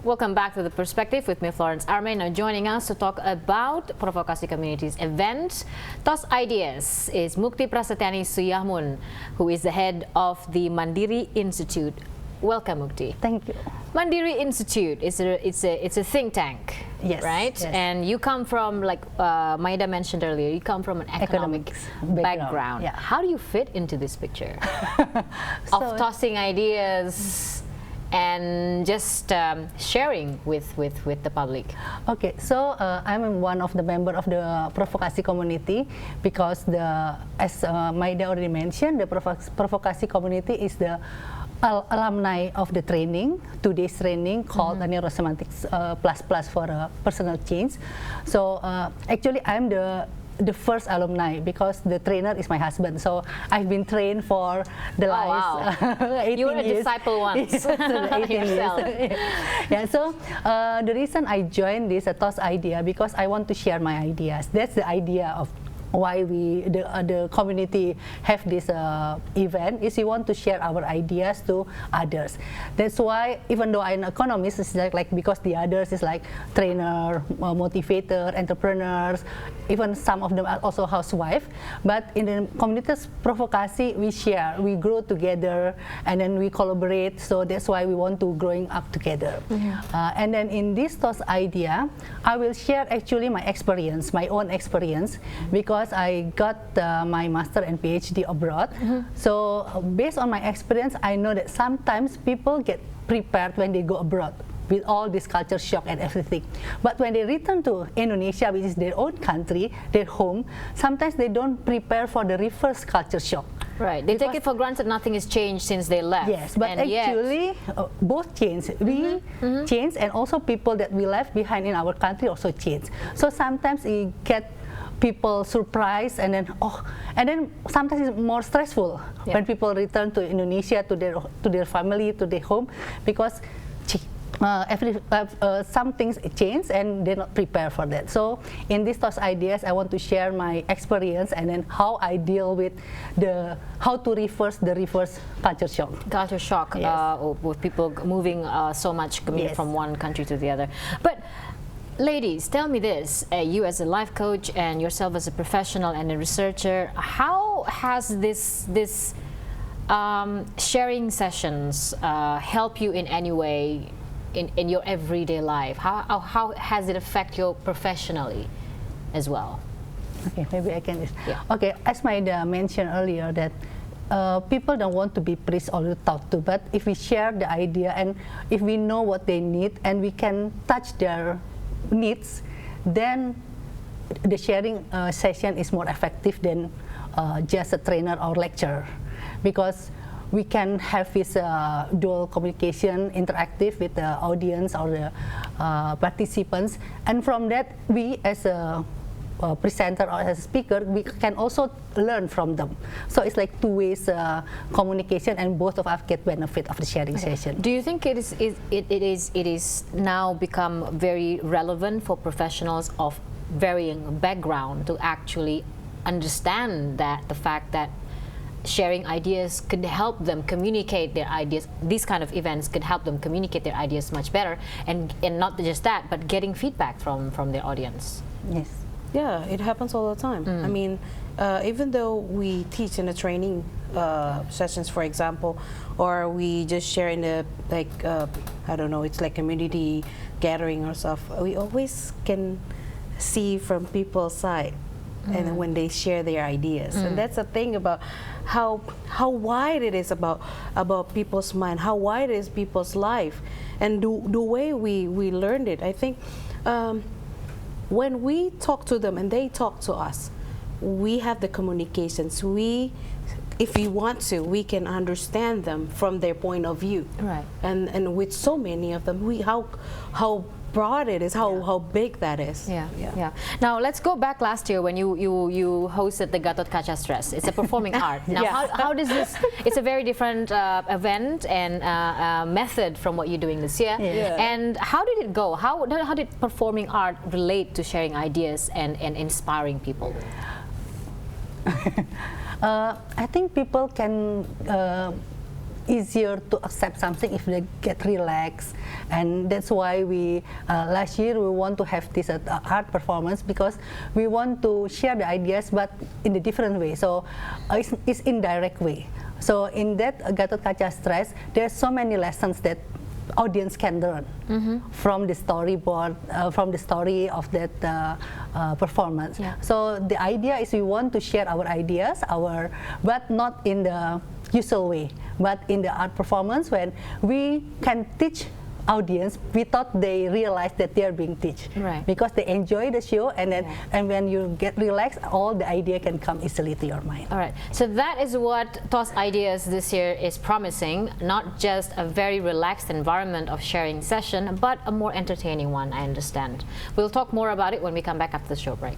Welcome back to The Perspective with me, Florence Armein. Now joining us to talk about Provokasi Community's event, Toss Ideas, is Moekti Prasetiani Soejahmoen, who is the head of the Mandiri Institute. Welcome, Moekti. Thank you. Mandiri Institute is a think tank, yes, right? Yes. And you come from, like Maida mentioned earlier, you come from an economics background. Yeah. How do you fit into this picture of tossing ideas and just sharing with the public? Okay, so I'm one of the member of the Provokasi Community because as Maida already mentioned, the Provokasi Community is the alumni of the training, 2 days training called Neurosemantics plus for personal change. So actually I'm the first alumni because the trainer is my husband. So I've been trained for the last 18 years. You were a disciple once. Yes, 18 years. Yeah, so the reason I joined this Toss Idea because I want to share my ideas. That's the idea of why the community have this event, is we want to share our ideas to others. That's why, even though I'm an economist, it's like because the others is like trainer, motivator, entrepreneurs, even some of them are also housewife. But in the community's Provokasi, we share, we grow together, and then we collaborate. So that's why we want to growing up together. And then in this Toss Idea, I will share actually my experience, my own experience, because I got my master and PhD abroad. So based on my experience, I know that sometimes people get prepared when they go abroad with all this culture shock and everything. But when they return to Indonesia, which is their own country, their home, sometimes they don't prepare for the reverse culture shock. Right, they take it for granted nothing has changed since they left. Yes, but and actually both change. We change, and also people that we left behind in our country also change. So sometimes we get people surprised, and then sometimes it's more stressful when people return to Indonesia, to their family, to their home, because some things change and they're not prepared for that. So in these Toss Ideas, I want to share my experience and then how I deal with how to reverse the reverse culture shock. Culture shock, yes. With people moving so much from one country to the other. But ladies, tell me this, you as a life coach and yourself as a professional and a researcher, how has this sharing sessions help you in any way in your everyday life? How has it affect you professionally as well? Okay, maybe I can. Okay, as Maida mentioned earlier, that people don't want to be praised or talked to, but if we share the idea and if we know what they need and we can touch their needs, then the sharing session is more effective than just a trainer or lecturer, because we can have this dual communication, interactive with the audience or the participants, and from that we as a presenter or as a speaker, we can also learn from them. So it's like two ways communication, and both of us get benefit of the sharing session. Do you think it is now become very relevant for professionals of varying background to actually understand that the fact that sharing ideas could help them communicate their ideas? These kind of events could help them communicate their ideas much better, and not just that, but getting feedback from their audience. Yes. Yeah, it happens all the time. I mean, even though we teach in the training sessions, for example, or we just share in the, like, I don't know, it's like community gathering or stuff, we always can see from people's side and when they share their ideas. And that's the thing about how wide it is about people's mind, how wide it is people's life, and the way we learned it. I think when we talk to them and they talk to us, we have the communications. If we want to, we can understand them from their point of view. Right. And with so many of them, how broad it is, how big that is. Yeah. Now let's go back last year when you hosted the Gatot Kaca Stress. It's a performing art. Now how does this? It's a very different event and method from what you're doing this year. And how did it go? How did performing art relate to sharing ideas and inspiring people? I think people can easier to accept something if they get relaxed. And that's why we last year we want to have this art performance, because we want to share the ideas but in a different way. So it's indirect way. So in that Gatot Kaca Stress, there's so many lessons that audience can learn from the storyboard, from the story of that performance. Yeah. So the idea is we want to share our ideas, but not in the usual way, but in the art performance when we can teach audience without they realize that they are being taught, right? Because they enjoy the show, and then and when you get relaxed, all the idea can come easily to your mind. All right, so that is what Toss Ideas this year is promising, not just a very relaxed environment of sharing session, but a more entertaining one, I understand. We'll talk more about it when we come back after the show break.